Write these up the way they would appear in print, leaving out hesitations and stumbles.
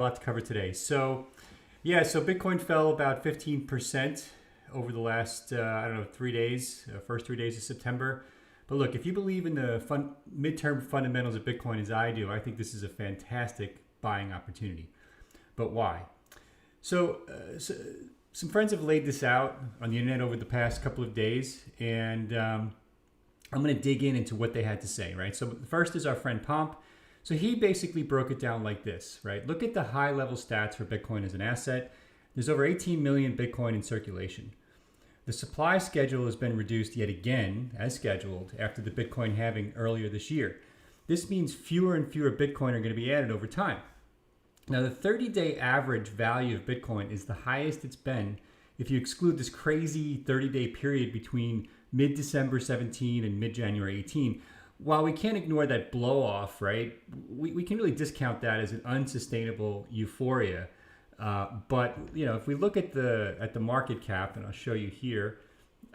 A lot to cover today. So Bitcoin fell about 15% over the last, 3 days, first 3 days of September. But look, if you believe in the midterm fundamentals of Bitcoin as I do, I think this is a fantastic buying opportunity. But why? So some friends have laid this out on the internet over the past couple of days, and I'm going to dig into what they had to say, right? So first is our friend Pomp. So he basically broke it down like this, right? Look at the high level stats for Bitcoin as an asset. There's over 18 million Bitcoin in circulation. The supply schedule has been reduced yet again, as scheduled, after the Bitcoin halving earlier this year. This means fewer and fewer Bitcoin are going to be added over time. Now, the 30-day average value of Bitcoin is the highest it's been if you exclude this crazy 30-day period between mid-December 17 and mid-January 18. While we can't ignore that blow off, right, we can really discount that as an unsustainable euphoria. But if we look at the market cap, and I'll show you here,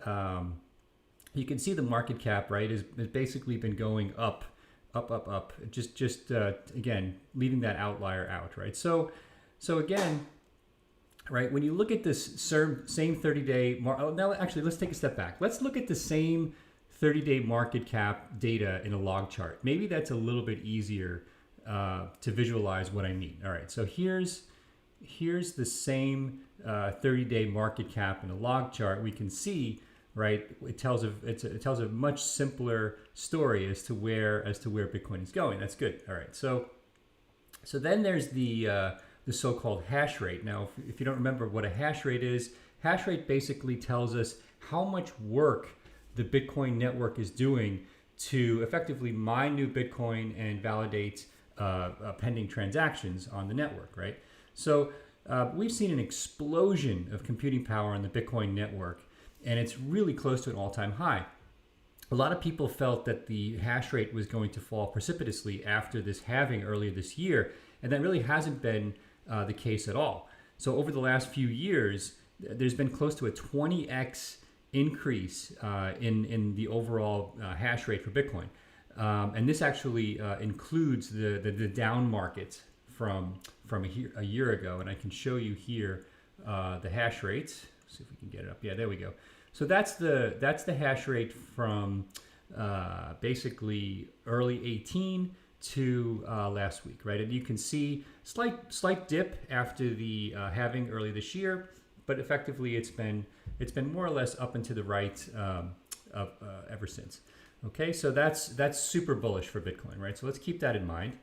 you can see the market cap, right, has basically been going up. Just again, leaving that outlier out, right? So again, right, when you look at this same 30-day, now actually let's take a step back. Let's look at the same 30-day market cap data in a log chart. Maybe that's a little bit easier to visualize what I mean. All right, so here's the same 30-day market cap in a log chart. We can see, right, it tells a much simpler story as to where Bitcoin is going. That's good. All right, so then there's the so-called hash rate. Now, if you don't remember what a hash rate is, hash rate basically tells us how much work the Bitcoin network is doing to effectively mine new Bitcoin and validate pending transactions on the network, right? So we've seen an explosion of computing power on the Bitcoin network, and it's really close to an all-time high. A lot of people felt that the hash rate was going to fall precipitously after this halving earlier this year, and that really hasn't been the case at all. So over the last few years, there's been close to a 20x increase in the overall hash rate for Bitcoin. And this actually includes the down market from a year ago. And I can show you here the hash rates. See if we can get it up. Yeah, there we go. So that's the hash rate from basically early 18 to last week, right? And you can see slight dip after the halving early this year, but effectively it's been more or less up and to the right ever since. Okay, so that's super bullish for Bitcoin, right? So let's keep that in mind.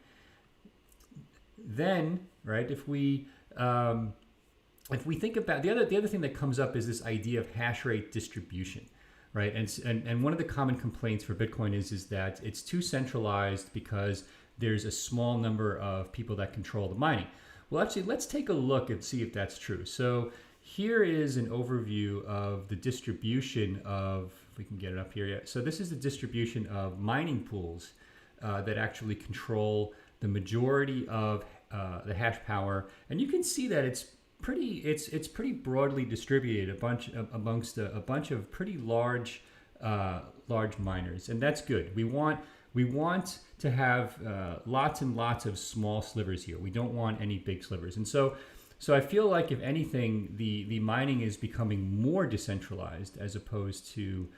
Then, right, if we think about the other thing that comes up is this idea of hash rate distribution, right? And one of the common complaints for Bitcoin is that it's too centralized because there's a small number of people that control the mining. Well, actually, let's take a look and see if that's true. So here is an overview of the distribution of, if we can get it up here yet. So this is the distribution of mining pools that actually control the majority of the hash power, and you can see that it's pretty broadly distributed amongst a bunch of pretty large miners, and that's good. We want to have lots and lots of small slivers here. We don't want any big slivers, and so I feel like if anything, the mining is becoming more decentralized as opposed to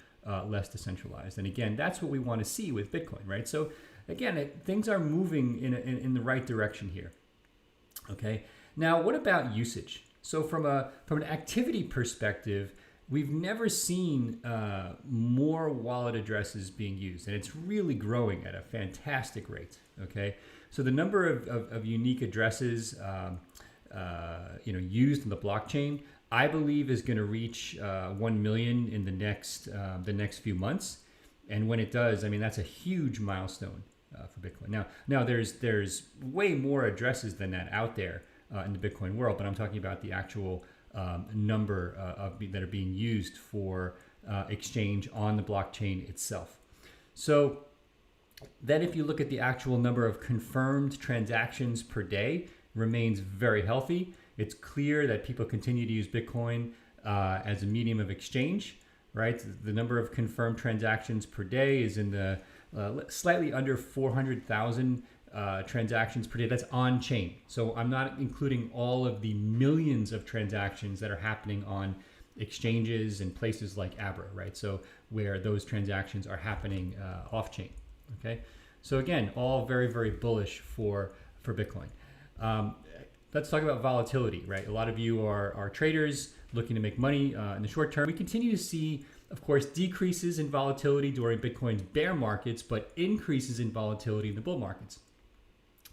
less decentralized. And again, that's what we want to see with Bitcoin, right? So again, things are moving in the right direction here. Okay. Now, what about usage? So from an activity perspective, we've never seen more wallet addresses being used, and it's really growing at a fantastic rate. Okay. So the number of unique addresses used in the blockchain, I believe, is going to reach 1 million in the next few months. And when it does, I mean, that's a huge milestone for Bitcoin. Now there's way more addresses than that out there in the Bitcoin world, but I'm talking about the actual number that are being used for exchange on the blockchain itself. So then if you look at the actual number of confirmed transactions per day, remains very healthy. It's clear that people continue to use Bitcoin as a medium of exchange, right? The number of confirmed transactions per day is in the slightly under 400,000 transactions per day. That's on chain. So I'm not including all of the millions of transactions that are happening on exchanges and places like Abra, right? So where those transactions are happening off chain. Okay. So again, all very, very bullish for Bitcoin. Let's talk about volatility, right? A lot of you are traders looking to make money in the short term. We continue to see, of course, decreases in volatility during Bitcoin's bear markets, but increases in volatility in the bull markets.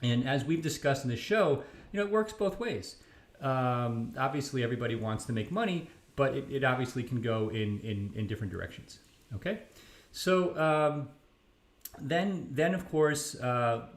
And as we've discussed in the show, it works both ways. Obviously, everybody wants to make money, but it obviously can go in different directions. Okay, so then of course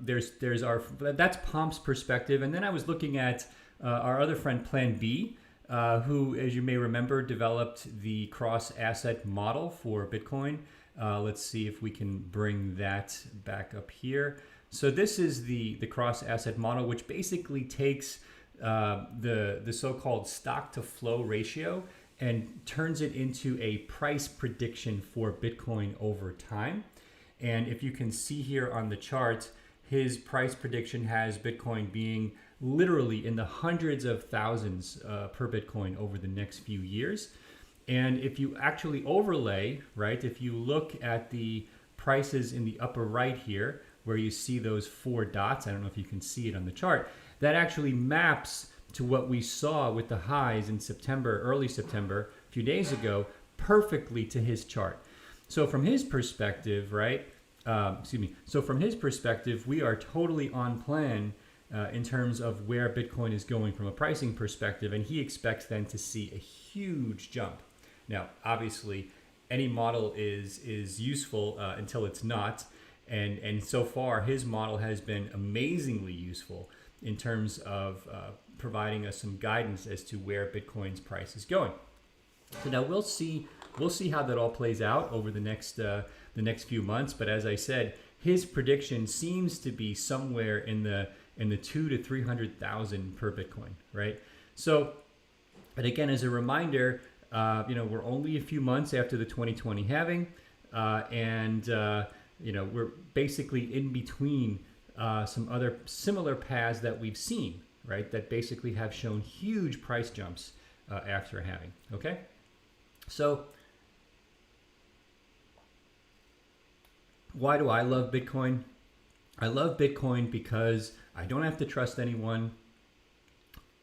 there's that's Pomp's perspective, and then I was looking at our other friend Plan B, who, as you may remember, developed the cross-asset model for Bitcoin. Let's see if we can bring that back up here. So this is the cross-asset model, which basically takes the so-called stock-to-flow ratio and turns it into a price prediction for Bitcoin over time. And if you can see here on the chart, his price prediction has Bitcoin being literally in the hundreds of thousands per Bitcoin over the next few years. And if you actually overlay, right, if you look at the prices in the upper right here, where you see those 4 dots, I don't know if you can see it on the chart, that actually maps to what we saw with the highs in September, early September, a few days ago, perfectly to his chart. So from his perspective, right, so from his perspective, we are totally on plan in terms of where Bitcoin is going from a pricing perspective, and he expects then to see a huge jump. Now, obviously, any model is useful until it's not, and so far his model has been amazingly useful in terms of providing us some guidance as to where Bitcoin's price is going. So now we'll see how that all plays out over the next few months. But as I said, his prediction seems to be somewhere in the 200,000 to 300,000 per Bitcoin, right? So, but again, as a reminder, we're only a few months after the 2020 halving, and we're basically in between some other similar paths that we've seen, right? That basically have shown huge price jumps after a halving. Okay, so why do I love Bitcoin? I love Bitcoin because I don't have to trust anyone.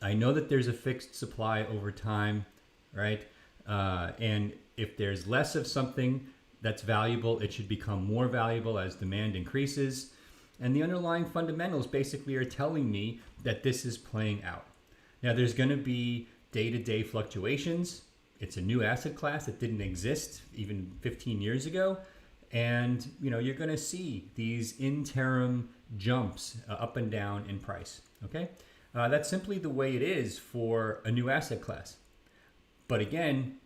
I know that there's a fixed supply over time, right? And if there's less of something that's valuable, it should become more valuable as demand increases. And the underlying fundamentals basically are telling me that this is playing out. Now, there's going to be day-to-day fluctuations. It's a new asset class that didn't exist even 15 years ago. And you're going to see these interim jumps up and down in price. Okay, that's simply the way it is for a new asset class. But again,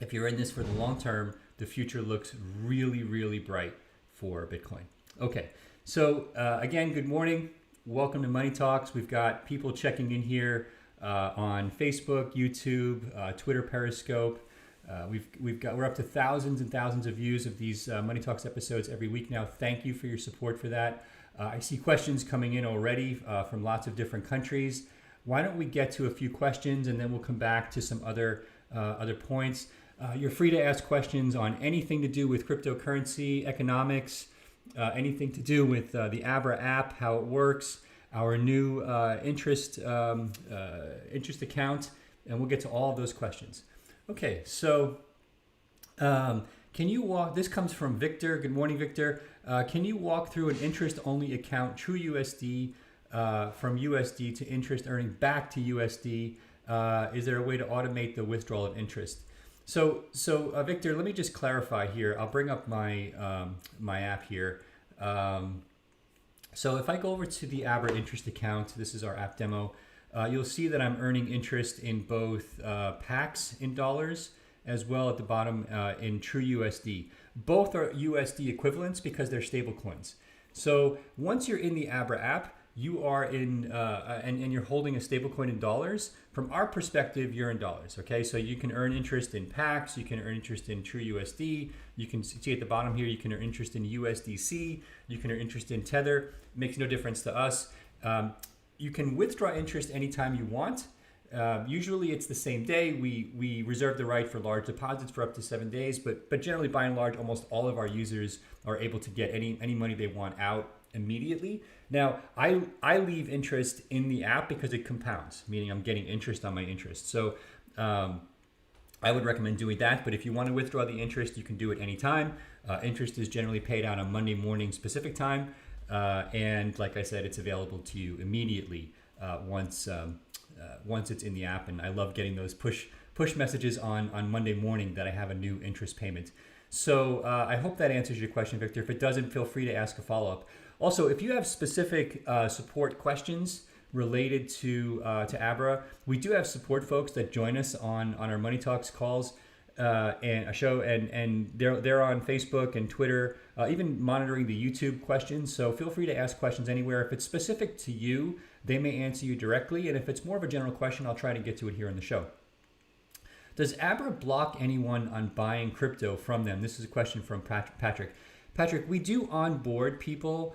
if you're in this for the long term, the future looks really, really bright for Bitcoin. Okay, so again, good morning. Welcome to Money Talks. We've got people checking in here on Facebook, YouTube, Twitter, Periscope. We're up to thousands and thousands of views of these Money Talks episodes every week now. Thank you for your support for that. I see questions coming in already from lots of different countries. Why don't we get to a few questions and then we'll come back to some other points. You're free to ask questions on anything to do with cryptocurrency, economics, anything to do with the Abra app, how it works, our new interest account, and we'll get to all of those questions. Okay, so can you walk, this comes from Victor. Good morning, Victor. Can you walk through an interest-only account, True USD, from USD to interest earning back to USD? Is there a way to automate the withdrawal of interest? So Victor, let me just clarify here. I'll bring up my my app here. So if I go over to the Abra interest account, this is our app demo. You'll see that I'm earning interest in both PAX in dollars as well at the bottom in True USD. Both are USD equivalents because they're stable coins. So once you're in the Abra app, you are in and you're holding a stablecoin in dollars, from our perspective, you're in dollars. Okay, so you can earn interest in PAX, you can earn interest in True USD, you can see at the bottom here, you can earn interest in USDC, you can earn interest in Tether. It makes no difference to us. You can withdraw interest anytime you want. Usually it's the same day. We reserve the right for large deposits for up to 7 days, but generally, by and large, almost all of our users are able to get any money they want out immediately. Now, I leave interest in the app because it compounds, meaning I'm getting interest on my interest. So I would recommend doing that. But if you want to withdraw the interest, you can do it anytime. Interest is generally paid out on Monday morning specific time, and like I said, it's available to you immediately once it's in the app. And I love getting those push messages on Monday morning that I have a new interest payment. So I hope that answers your question, Victor. If it doesn't, feel free to ask a follow-up. Also, if you have specific support questions related to Abra, we do have support folks that join us on our Money Talks calls and a show, and they're on Facebook and Twitter, even monitoring the YouTube questions. So feel free to ask questions anywhere. If it's specific to you, they may answer you directly, and if it's more of a general question, I'll try to get to it here in the show. Does Abra block anyone on buying crypto from them? This is a question from Patrick. Patrick, we do onboard people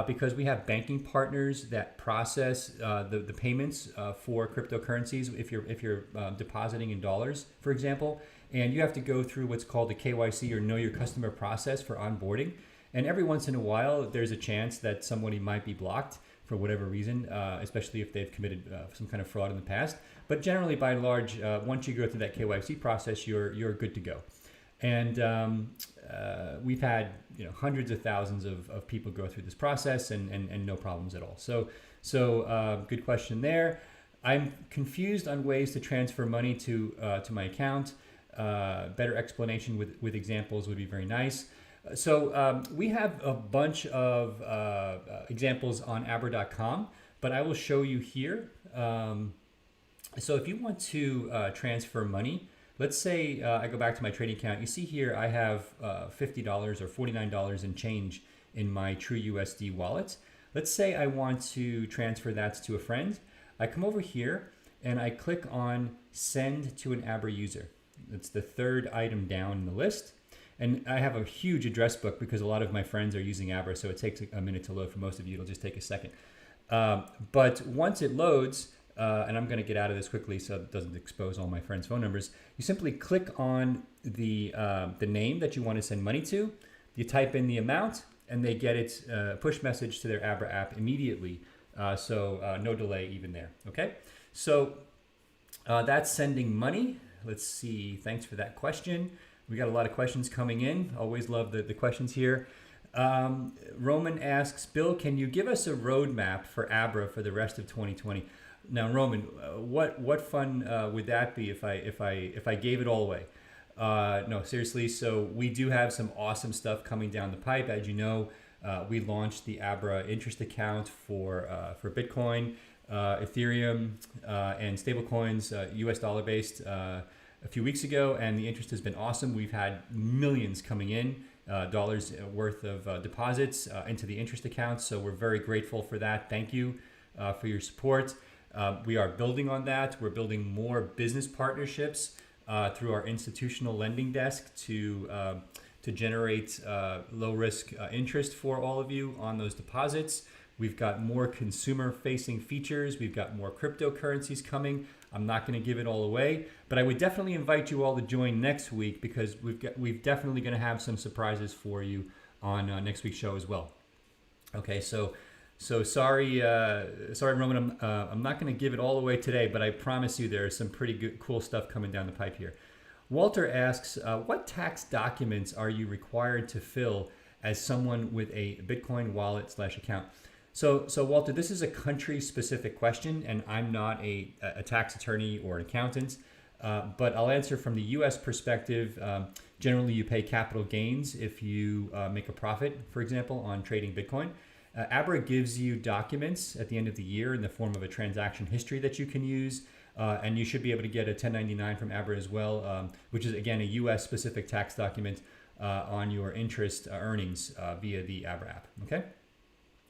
because we have banking partners that process the payments for cryptocurrencies. If you're depositing in dollars, for example, and you have to go through what's called the KYC or Know Your Customer process for onboarding. And every once in a while, there's a chance that somebody might be blocked for whatever reason, especially if they've committed some kind of fraud in the past. But generally, by and large, once you go through that KYC process, you're good to go. And we've had hundreds of thousands of people go through this process and no problems at all. So good question there. I'm confused on ways to transfer money to my account. Better explanation with examples would be very nice. So we have a bunch of examples on Abra.com, but I will show you here. So if you want to transfer money, let's say I go back to my trading account. You see here I have $50 or $49 in change in my True USD wallet. Let's say I want to transfer that to a friend. I come over here and I click on Send to an Abra user. It's the third item down in the list. And I have a huge address book because a lot of my friends are using Abra, so it takes a minute to load. For most of you, it'll just take a second. But once it loads, and I'm going to get out of this quickly so it doesn't expose all my friends' phone numbers, you simply click on the name that you want to send money to, you type in the amount, and they get its push message to their Abra app immediately. So no delay even there, okay? So that's sending money. Let's see, thanks for that question. We got a lot of questions coming in. Always love the questions here. Roman asks, Bill, can you give us a roadmap for Abra for the rest of 2020? Now, Roman, what fun would that be if I gave it all away? No, seriously. So we do have some awesome stuff coming down the pipe. As you know, we launched the Abra interest account for Bitcoin, Ethereum, and stablecoins, US dollar based. A few weeks ago, and the interest has been awesome. We've had millions coming in, dollars worth of deposits into the interest account. So we're very grateful for that. Thank you for your support. We are building on that. We're building more business partnerships through our institutional lending desk to generate low risk interest for all of you on those deposits. We've got more consumer facing features. We've got more cryptocurrencies coming. I'm not going to give it all away, but I would definitely invite you all to join next week because we've definitely going to have some surprises for you on next week's show as well. Okay, so sorry, Roman, I'm not going to give it all away today, but I promise you there's some pretty good, cool stuff coming down the pipe here. Walter asks, what tax documents are you required to fill as someone with a Bitcoin wallet / account? So Walter, this is a country-specific question, and I'm not a tax attorney or an accountant, but I'll answer from the U.S. perspective. Generally, you pay capital gains if you make a profit, for example, on trading Bitcoin. Abra gives you documents at the end of the year in the form of a transaction history that you can use, and you should be able to get a 1099 from Abra as well, which is, again, a U.S.-specific tax document on your interest earnings via the Abra app, okay?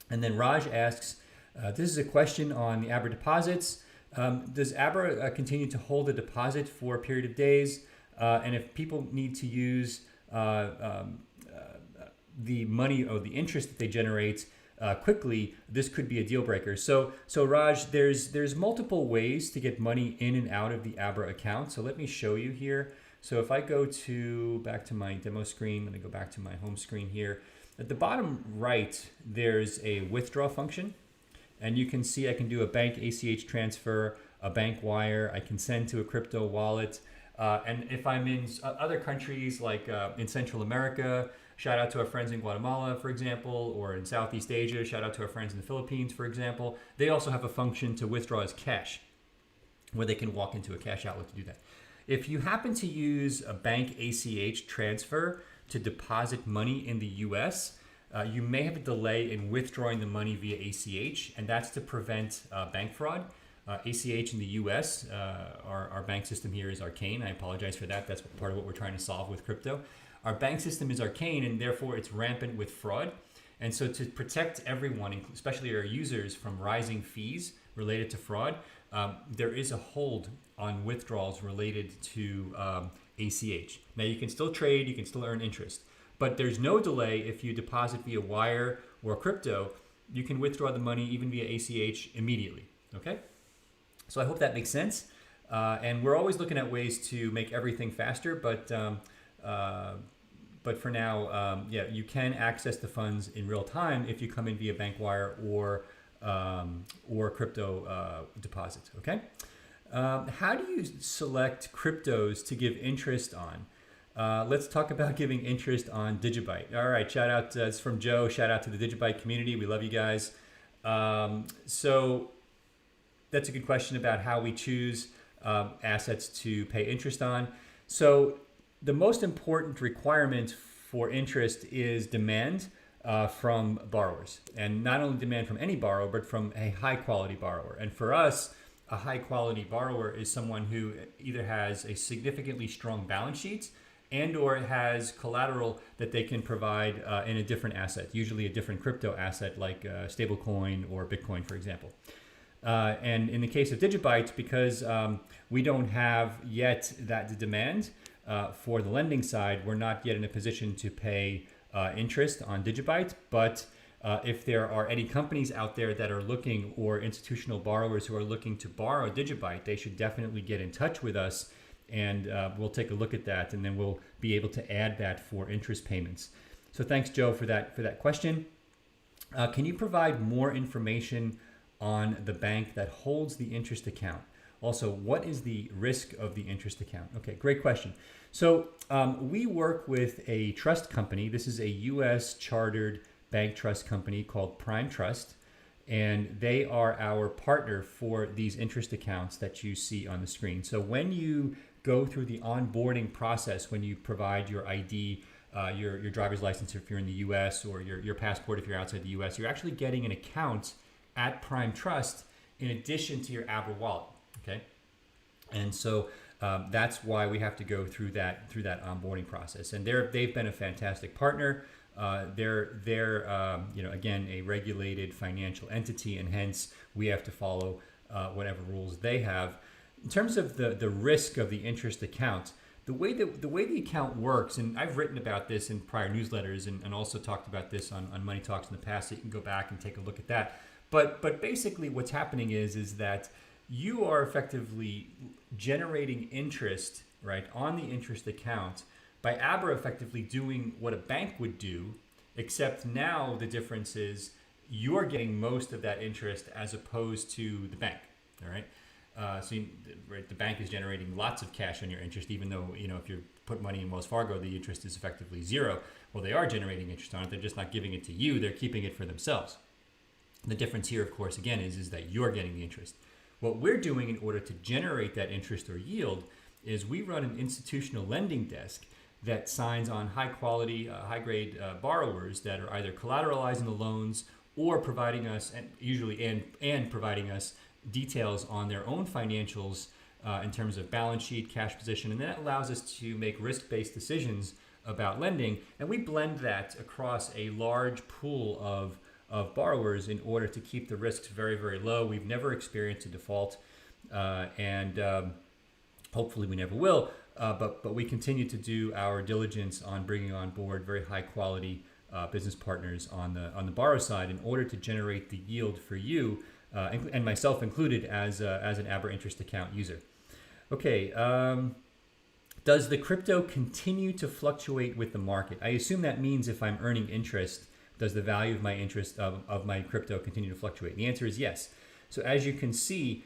And then Raj asks, This is a question on the Abra deposits. Does Abra continue to hold a deposit for a period of days? And if people need to use the money or the interest that they generate quickly, this could be a deal breaker. So Raj, there's multiple ways to get money in and out of the Abra account. So let me show you here. So if I go back to my demo screen, let me go back to my home screen here. At the bottom right, there's a withdraw function. And you can see I can do a bank ACH transfer, a bank wire, I can send to a crypto wallet. And if I'm in other countries like in Central America, shout out to our friends in Guatemala, for example, or in Southeast Asia, shout out to our friends in the Philippines, for example. They also have a function to withdraw as cash, where they can walk into a cash outlet to do that. If you happen to use a bank ACH transfer to deposit money in the US, you may have a delay in withdrawing the money via ACH, and that's to prevent bank fraud. ACH in the US, our bank system here is arcane. I apologize for that. That's part of what we're trying to solve with crypto. Our bank system is arcane, and therefore it's rampant with fraud. And so to protect everyone, especially our users, from rising fees related to fraud, there is a hold on withdrawals related to ACH. Now you can still trade, you can still earn interest, but there's no delay if you deposit via wire or crypto. You can withdraw the money even via ACH immediately, okay? So I hope that makes sense. And we're always looking at ways to make everything faster, but for now, yeah, you can access the funds in real time if you come in via bank wire or crypto deposits, okay? How do you select cryptos to give interest on? Let's talk about giving interest on Digibyte. All right, shout out, it's from Joe. Shout out to the Digibyte community. We love you guys. So that's a good question about how we choose assets to pay interest on. So the most important requirement for interest is demand from borrowers, and not only demand from any borrower, but from a high quality borrower. And for us, a high quality borrower is someone who either has a significantly strong balance sheet and or has collateral that they can provide in a different asset, usually a different crypto asset like Stablecoin or Bitcoin, for example. And in the case of Digibyte, because we don't have yet the demand for the lending side, we're not yet in a position to pay interest on Digibyte. But if there are any companies out there that are looking, or institutional borrowers who are looking to borrow Digibyte, they should definitely get in touch with us, and we'll take a look at that, and then we'll be able to add that for interest payments. So thanks, Joe, for that question. Can you provide more information on the bank that holds the interest account? Also, what is the risk of the interest account? Okay, great question. So we work with a trust company. This is a US chartered bank trust company called Prime Trust, and they are our partner for these interest accounts that you see on the screen. So when you go through the onboarding process, when you provide your ID, your driver's license if you're in the US, or your passport if you're outside the US, you're actually getting an account at Prime Trust in addition to your Abra wallet, okay? And so that's why we have to go through that onboarding process. And they've been a fantastic partner. They're again, a regulated financial entity, and hence we have to follow whatever rules they have. In terms of the risk of the interest account, the way the account works, and I've written about this in prior newsletters and also talked about this on Money Talks in the past, so you can go back and take a look at that. But basically what's happening is that you are effectively generating interest, right, on the interest account by Abra effectively doing what a bank would do, except now the difference is you're getting most of that interest as opposed to the bank, all right? Right, the bank is generating lots of cash on your interest, even though, if you put money in Wells Fargo, the interest is effectively zero. Well, they are generating interest on it. They're just not giving it to you. They're keeping it for themselves. The difference here, of course, again, is that you're getting the interest. What we're doing in order to generate that interest or yield is we run an institutional lending desk that signs on high quality, high grade borrowers that are either collateralizing the loans or providing us, and providing us details on their own financials in terms of balance sheet, cash position, and that allows us to make risk-based decisions about lending. And we blend that across a large pool of of borrowers in order to keep the risks very, very low. We've never experienced a default, and hopefully we never will. But we continue to do our diligence on bringing on board very high quality business partners on the borrow side in order to generate the yield for you, and myself included as an Abra interest account user. Okay, does the crypto continue to fluctuate with the market? I assume that means if I'm earning interest, does the value of my interest of my crypto continue to fluctuate? The answer is yes. So as you can see,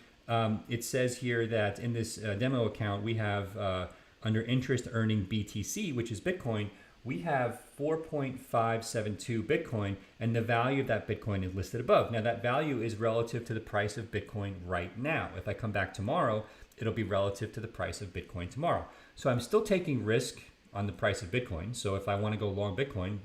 it says here that in this demo account, we have under interest earning BTC, which is Bitcoin, we have 4.572 Bitcoin, and the value of that Bitcoin is listed above. Now that value is relative to the price of Bitcoin right now. If I come back tomorrow, it'll be relative to the price of Bitcoin tomorrow. So I'm still taking risk on the price of Bitcoin. So if I want to go long Bitcoin,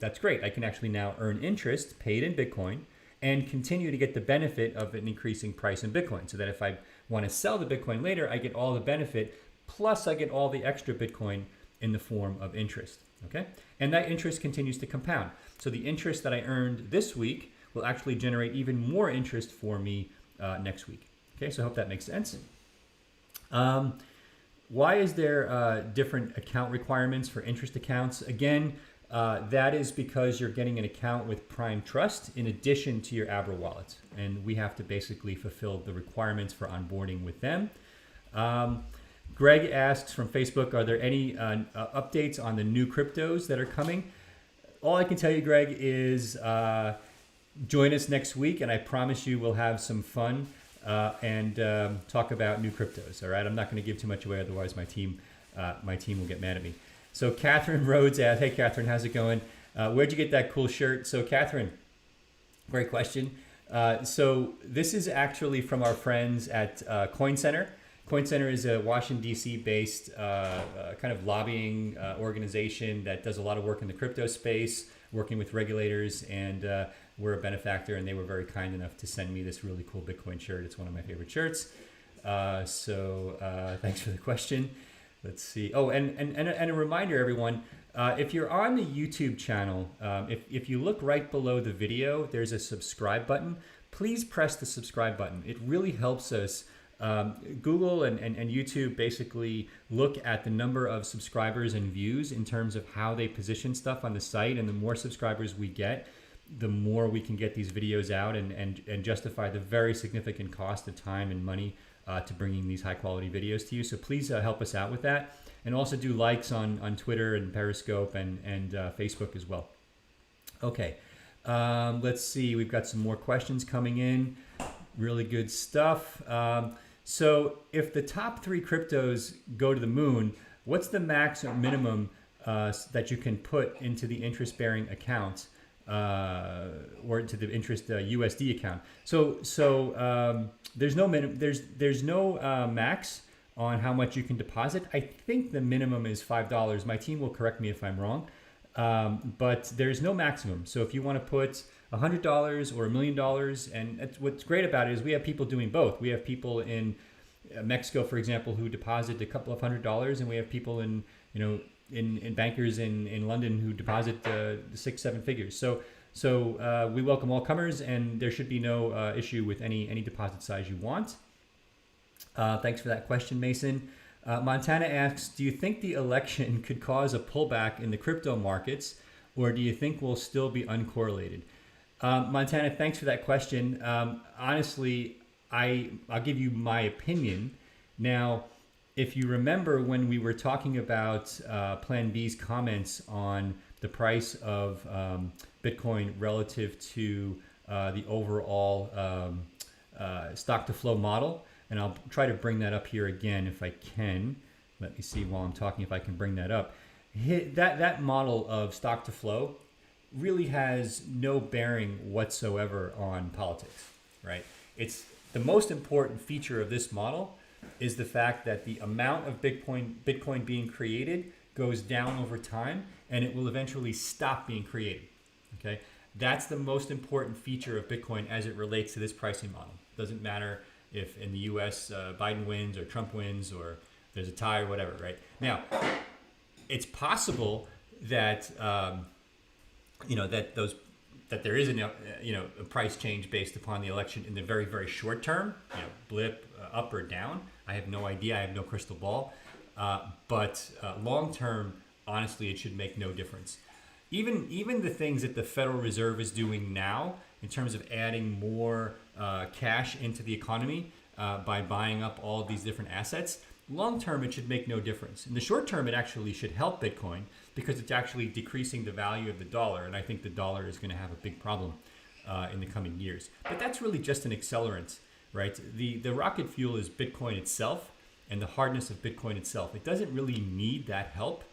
that's great. I can actually now earn interest paid in Bitcoin and continue to get the benefit of an increasing price in Bitcoin. So that if I want to sell the Bitcoin later, I get all the benefit, plus I get all the extra Bitcoin in the form of interest. Okay, and that interest continues to compound. So the interest that I earned this week will actually generate even more interest for me next week. Okay, so I hope that makes sense. Why is there different account requirements for interest accounts? Again, that is because you're getting an account with Prime Trust in addition to your Abra wallet, and we have to basically fulfill the requirements for onboarding with them. Greg asks from Facebook, are there any updates on the new cryptos that are coming? All I can tell you, Greg, is join us next week, and I promise you we'll have some fun and talk about new cryptos. All right, I'm not going to give too much away, otherwise my team will get mad at me. So Catherine Rhodes asks, hey Catherine, how's it going? Where'd you get that cool shirt? So Catherine, great question. So this is actually from our friends at Coin Center. Coin Center is a Washington, D.C. based kind of lobbying organization that does a lot of work in the crypto space, working with regulators, and we're a benefactor, and they were very kind enough to send me this really cool Bitcoin shirt. It's one of my favorite shirts. So thanks for the question. Let's see. Oh, and a reminder, everyone, if you're on the YouTube channel, if you look right below the video, there's a subscribe button. Please press the subscribe button. It really helps us. Google and YouTube basically look at the number of subscribers and views in terms of how they position stuff on the site. And the more subscribers we get, the more we can get these videos out and justify the very significant cost of time and money to bringing these high quality videos to you. So please help us out with that. And also do likes on Twitter and Periscope and Facebook as well. Okay, let's see. We've got some more questions coming in. Really good stuff. So if the top 3 cryptos go to the moon, what's the max or minimum that you can put into the interest-bearing account or into the interest USD account? So there's no there's no max on how much you can deposit. I think the minimum is $5. My team will correct me if I'm wrong, but there's no maximum. So if you want to put $100 or $1 million, and what's great about it is we have people doing both. We have people in Mexico, for example, who deposit a couple of $100s, and we have people in bankers in London who deposit 6-7 figures. So we welcome all comers, and there should be no issue with any deposit size you want. Thanks for that question, Mason. Montana asks, do you think the election could cause a pullback in the crypto markets, or do you think we'll still be uncorrelated? Montana, thanks for that question. Honestly, I'll give you my opinion. Now, if you remember when we were talking about Plan B's comments on the price of Bitcoin relative to the overall stock to flow model, and I'll try to bring that up here again if I can. Let me see while I'm talking if I can bring that up. That model of stock to flow really has no bearing whatsoever on politics, right? It's the most important feature of this model is the fact that the amount of Bitcoin being created goes down over time, and it will eventually stop being created. Okay, that's the most important feature of Bitcoin as it relates to this pricing model. Doesn't matter if in the U.S. Biden wins or Trump wins or there's a tie or whatever, right? Now, it's possible that that those that there isn't a price change based upon the election in the very, very short term, blip up or down. I have no idea. I have no crystal ball. But long term, honestly, it should make no difference. Even the things that the Federal Reserve is doing now in terms of adding more cash into the economy by buying up all of these different assets, long term, it should make no difference. In the short term, it actually should help Bitcoin because it's actually decreasing the value of the dollar. And I think the dollar is going to have a big problem in the coming years. But that's really just an accelerant, right? The rocket fuel is Bitcoin itself and the hardness of Bitcoin itself. It doesn't really need that help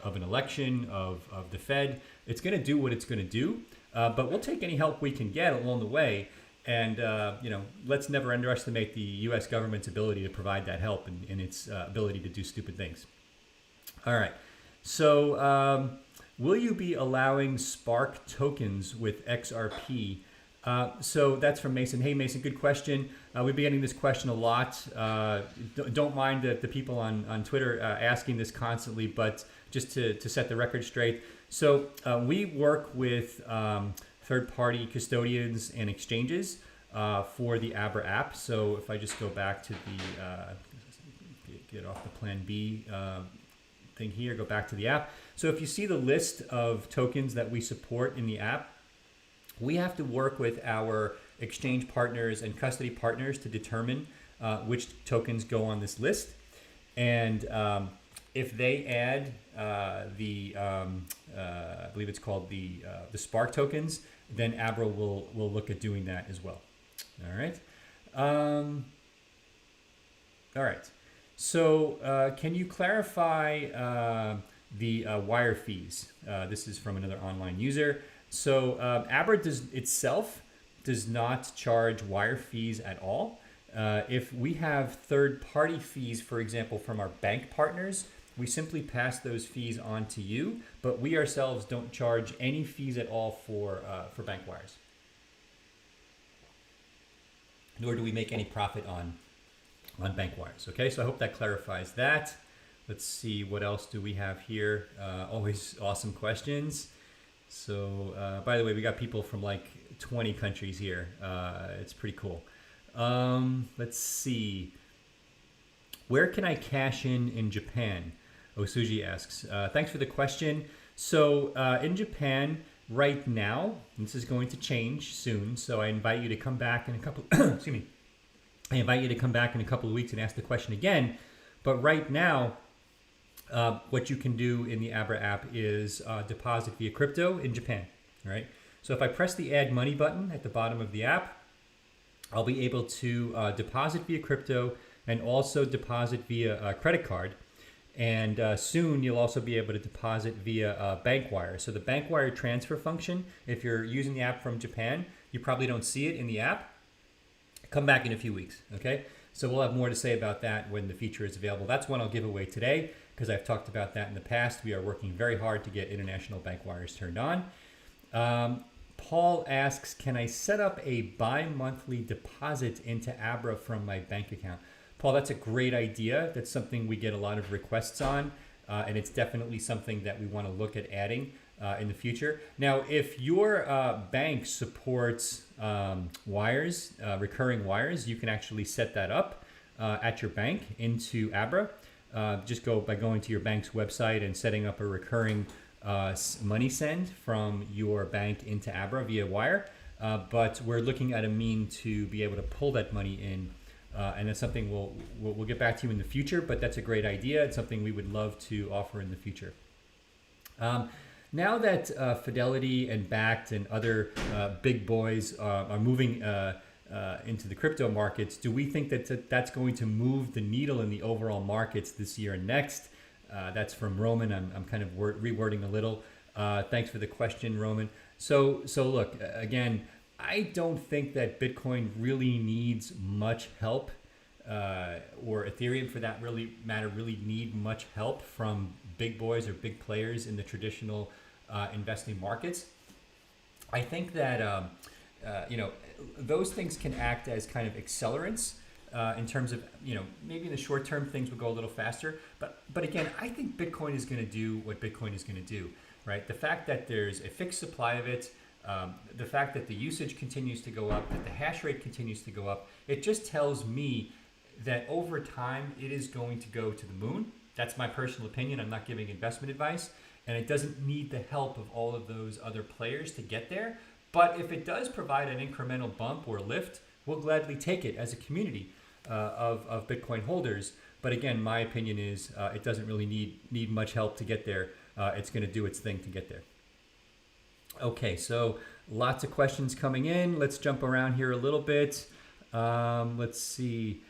of an election, of the Fed. It's going to do what it's going to do. But we'll take any help we can get along the way. And, let's never underestimate the U.S. government's ability to provide that help and its ability to do stupid things. All right. So will you be allowing Spark tokens with XRP? So that's from Mason. Hey, Mason, good question. We've been getting this question a lot. Don't mind the people on Twitter asking this constantly, but just to set the record straight. So we work with third-party custodians and exchanges for the Abra app. So if I just go back to the, get off the Plan B thing here, go back to the app. So if you see the list of tokens that we support in the app, we have to work with our exchange partners and custody partners to determine which tokens go on this list. And if they add I believe it's called the Spark tokens, then Abra will look at doing that as well. All right. All right. So can you clarify the wire fees? This is from another online user. So Abra itself does not charge wire fees at all. If we have third-party fees, for example, from our bank partners, we simply pass those fees on to you, but we ourselves don't charge any fees at all for bank wires. Nor do we make any profit on bank wires. Okay, so I hope that clarifies that. Let's see, what else do we have here? Always awesome questions. So, by the way, we got people from like 20 countries here. It's pretty cool. Let's see. Where can I cash in Japan? Osuji asks. Thanks for the question. So in Japan right now, this is going to change soon. So I invite you to come back in a couple. Excuse me. I invite you to come back in a couple of weeks and ask the question again. But right now, what you can do in the Abra app is deposit via crypto in Japan. All right. So if I press the Add Money button at the bottom of the app, I'll be able to deposit via crypto and also deposit via a credit card. And soon you'll also be able to deposit via bank wire. So the bank wire transfer function, if you're using the app from Japan, you probably don't see it in the app. Come back in a few weeks, okay? So we'll have more to say about that when the feature is available. That's one I'll give away today because I've talked about that in the past. We are working very hard to get international bank wires turned on. Paul asks, can I set up a bi-monthly deposit into Abra from my bank account? Paul, that's a great idea. That's something we get a lot of requests on, and it's definitely something that we want to look at adding in the future. Now, if your bank supports wires, recurring wires, you can actually set that up at your bank into Abra. Just go by going to your bank's website and setting up a recurring money send from your bank into Abra via wire. But we're looking at a mean to be able to pull that money in. And that's something we'll get back to you in the future, but that's a great idea. It's something we would love to offer in the future. Now that Fidelity and Bakkt and other big boys are moving into the crypto markets, do we think that that's going to move the needle in the overall markets this year and next? That's from Roman. I'm kind of rewording a little. Thanks for the question, Roman. So look, again, I don't think that Bitcoin really needs much help, or Ethereum for that matter really need much help from big boys or big players in the traditional investing markets. I think that those things can act as kind of accelerants in terms of maybe in the short term things will go a little faster. But again, I think Bitcoin is going to do what Bitcoin is going to do, right? The fact that there's a fixed supply of it. The fact that the usage continues to go up, that the hash rate continues to go up, it just tells me that over time it is going to go to the moon. That's my personal opinion. I'm not giving investment advice, and it doesn't need the help of all of those other players to get there. But if it does provide an incremental bump or lift, we'll gladly take it as a community of Bitcoin holders. But again, my opinion is it doesn't really need much help to get there. It's going to do its thing to get there. Okay, so lots of questions coming in. Let's jump around here a little bit. Let's see.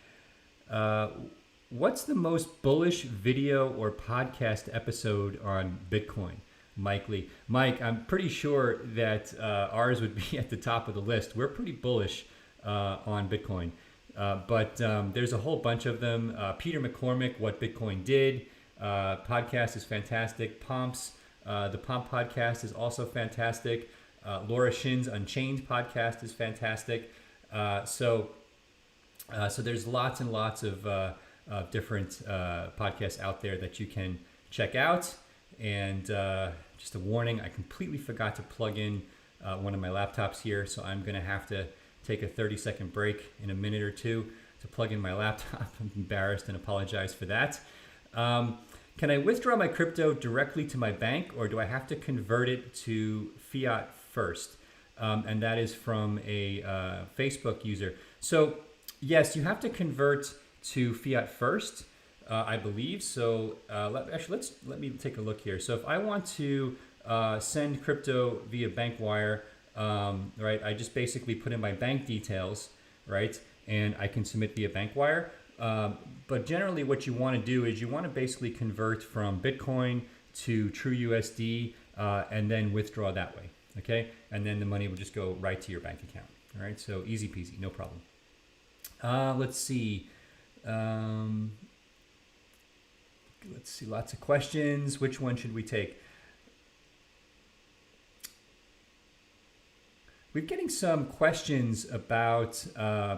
What's the most bullish video or podcast episode on Bitcoin? Mike Lee. Mike, I'm pretty sure that ours would be at the top of the list. We're pretty bullish on Bitcoin. But there's a whole bunch of them. Peter McCormick, What Bitcoin Did, podcast is fantastic. Pomps, the Pomp podcast is also fantastic. Laura Shin's Unchained podcast is fantastic. So there's lots and lots of different podcasts out there that you can check out. And just a warning, I completely forgot to plug in one of my laptops here, so I'm going to have to take a 30-second break in a minute or two to plug in my laptop. I'm embarrassed and apologize for that. Can I withdraw my crypto directly to my bank, or do I have to convert it to fiat first? And that is from a Facebook user. So yes, you have to convert to fiat first, I believe. So let me take a look here. So if I want to send crypto via bank wire, right, I just basically put in my bank details, right, and I can submit via bank wire. But generally what you want to do is you want to basically convert from Bitcoin to true USD and then withdraw that way, okay? And then the money will just go right to your bank account, all right? So easy peasy, no problem. Let's see, lots of questions. Which one should we take? We're getting some questions about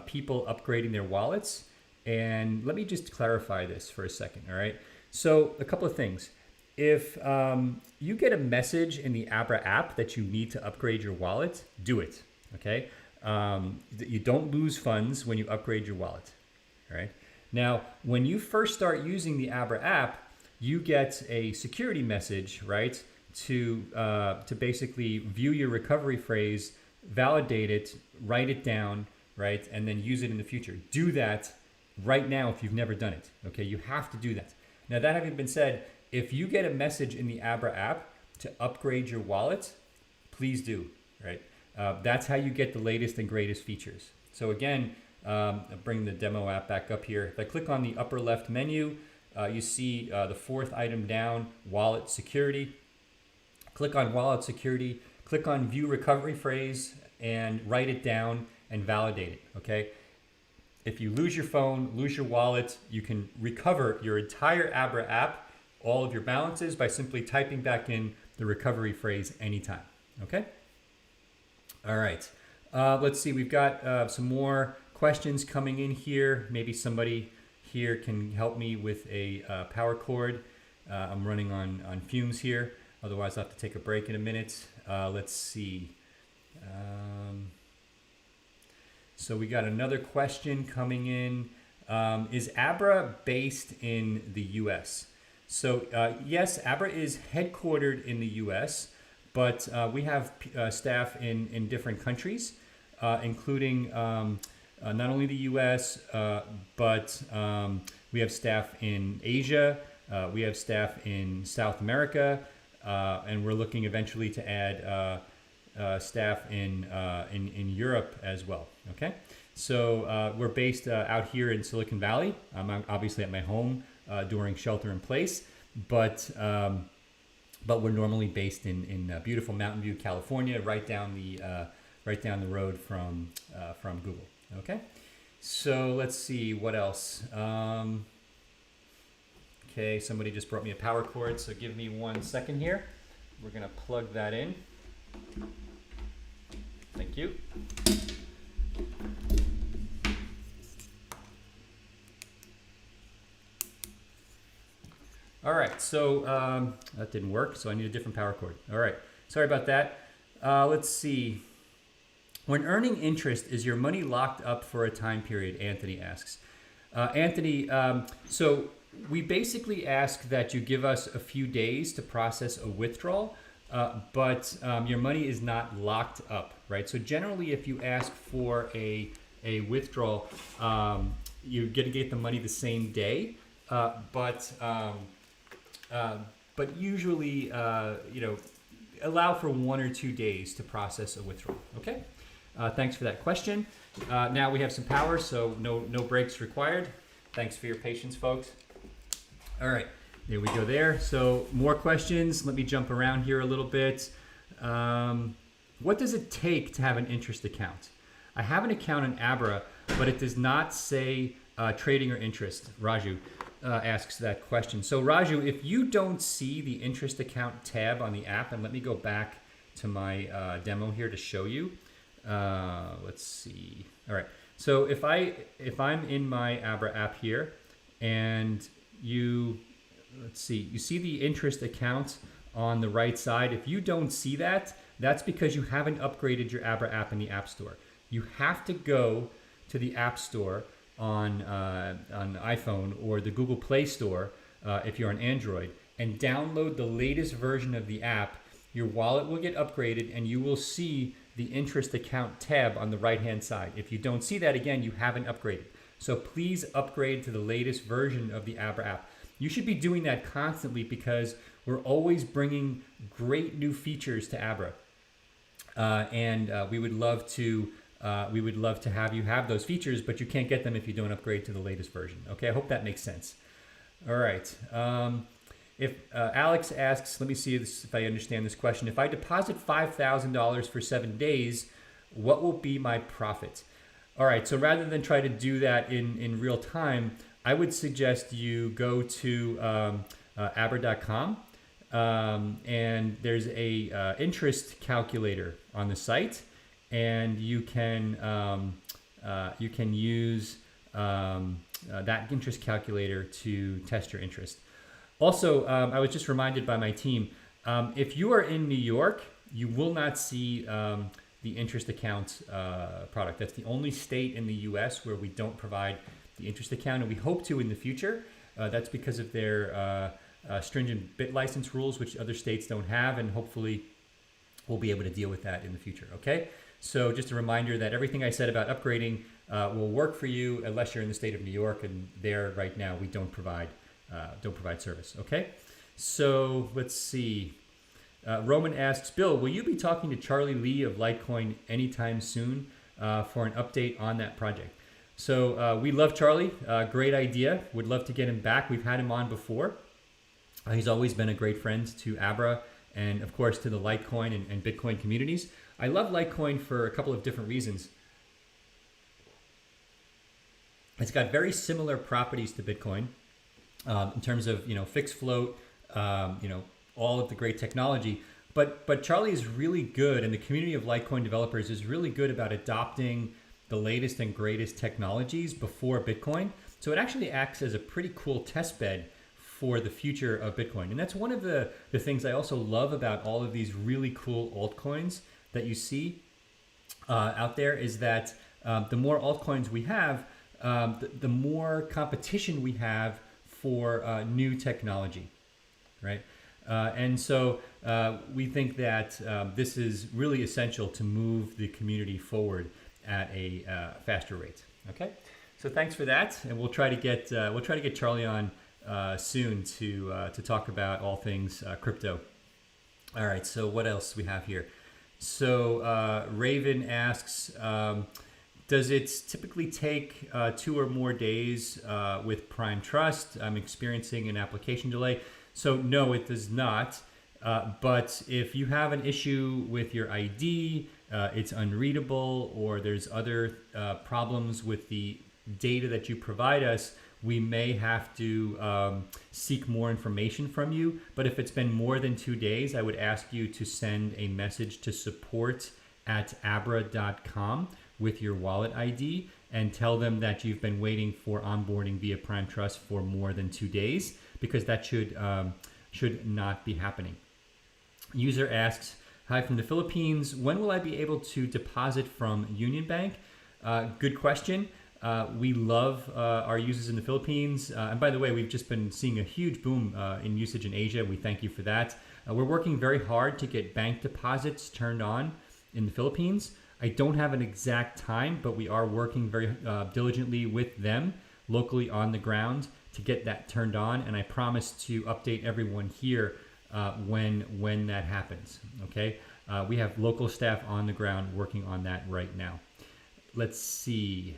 people upgrading their wallets. And let me just clarify this for a second, all right? So a couple of things. If you get a message in the Abra app that you need to upgrade your wallet, do it, okay? You don't lose funds when you upgrade your wallet, all right? Now, when you first start using the Abra app, you get a security message, right? To basically view your recovery phrase, validate it, write it down, right? And then use it in the future. Do that right now if you've never done it, okay? You have to do that. Now, that having been said, if you get a message in the Abra app to upgrade your wallet, please do, right? That's how you get the latest and greatest features. So again, I'll bring the demo app back up here. If I click on the upper left menu, you see the fourth item down, wallet security. Click on wallet security, click on view recovery phrase and write it down and validate it, okay? If you lose your phone, lose your wallet, you can recover your entire Abra app, all of your balances, by simply typing back in the recovery phrase anytime, okay? All right, let's see, we've got some more questions coming in here. Maybe somebody here can help me with a power cord. I'm running on fumes here. Otherwise, I'll have to take a break in a minute. Let's see. So we got another question coming in. Is Abra based in the US? So yes, Abra is headquartered in the US, but we have staff in different countries, including not only the US, but we have staff in Asia, we have staff in South America, and we're looking eventually to add staff in Europe as well. Okay, so we're based out here in Silicon Valley. I'm obviously at my home during shelter in place, but we're normally based in beautiful Mountain View, California, right down the road from Google. Okay, so let's see what else. Okay, somebody just brought me a power cord, so give me 1 second here. We're gonna plug that in. Thank you. All right, so that didn't work, so I need a different power cord. All right, sorry about that. Let's see. When earning interest, is your money locked up for a time period? Anthony asks. Anthony, so we basically ask that you give us a few days to process a withdrawal, but your money is not locked up, right? So generally, if you ask for a withdrawal, you're going to get the money the same day, but usually, allow for 1 or 2 days to process a withdrawal. Okay. Thanks for that question. Now we have some power, so no breaks required. Thanks for your patience, folks. All right, there we go there. So more questions. Let me jump around here a little bit. What does it take to have an interest account? I have an account in Abra, but it does not say trading or interest. Raju asks that question. So Raju, if you don't see the interest account tab on the app, and let me go back to my demo here to show you. Let's see. All right. So if I'm in my Abra app here, and you see the interest account on the right side. If you don't see that, that's because you haven't upgraded your Abra app in the App Store. You have to go to the App Store on iPhone or the Google Play Store if you're on Android, and download the latest version of the app. Your wallet will get upgraded, and you will see the interest account tab on the right-hand side. If you don't see that, again, you haven't upgraded. So please upgrade to the latest version of the Abra app. You should be doing that constantly because we're always bringing great new features to Abra, and we would love to have you have those features, but you can't get them if you don't upgrade to the latest version. Okay, I hope that makes sense. All right. If Alex asks, let me see if I understand this question. If I deposit $5,000 for 7 days, what will be my profit? All right, so rather than try to do that in real time, I would suggest you go to Abra.com, and there's a interest calculator on the site, and you can use that interest calculator to test your interest. Also, I was just reminded by my team, if you are in New York, you will not see the interest account product. That's the only state in the US where we don't provide the interest account, and we hope to in the future. That's because of their stringent bit license rules, which other states don't have, and hopefully we'll be able to deal with that in the future, okay? So just a reminder that everything I said about upgrading will work for you unless you're in the state of New York, and there right now we don't provide service, okay? So let's see. Roman asks, Bill, will you be talking to Charlie Lee of Litecoin anytime soon for an update on that project? So we love Charlie. Great idea. Would love to get him back. We've had him on before. He's always been a great friend to Abra and, of course, to the Litecoin and Bitcoin communities. I love Litecoin for a couple of different reasons. It's got very similar properties to Bitcoin in terms of fixed float, all of the great technology. But Charlie is really good, and the community of Litecoin developers is really good about adopting the latest and greatest technologies before Bitcoin. So it actually acts as a pretty cool test bed for the future of Bitcoin. And that's one of the things I also love about all of these really cool altcoins that you see out there, is that the more altcoins we have, the more competition we have for new technology, right? And so we think that this is really essential to move the community forward at a faster rate. Okay, so thanks for that, and we'll try to get Charlie on soon to talk about all things crypto. All right, so what else we have here? So Raven asks, does it typically take 2 or more days with Prime Trust? I'm experiencing an application delay. So no, it does not. But if you have an issue with your ID, it's unreadable, or there's other problems with the data that you provide us, we may have to seek more information from you. But if it's been more than 2 days, I would ask you to send a message to support@abra.com with your wallet ID and tell them that you've been waiting for onboarding via Prime Trust for more than 2 days, because that should not be happening. User asks, Hi from the Philippines. When will I be able to deposit from Union Bank? Good question. We love our users in the Philippines. And by the way, we've just been seeing a huge boom in usage in Asia. We thank you for that. We're working very hard to get bank deposits turned on in the Philippines. I don't have an exact time, but we are working very diligently with them locally on the ground to get that turned on. And I promise to update everyone here when that happens. Okay, we have local staff on the ground working on that right now. Let's see.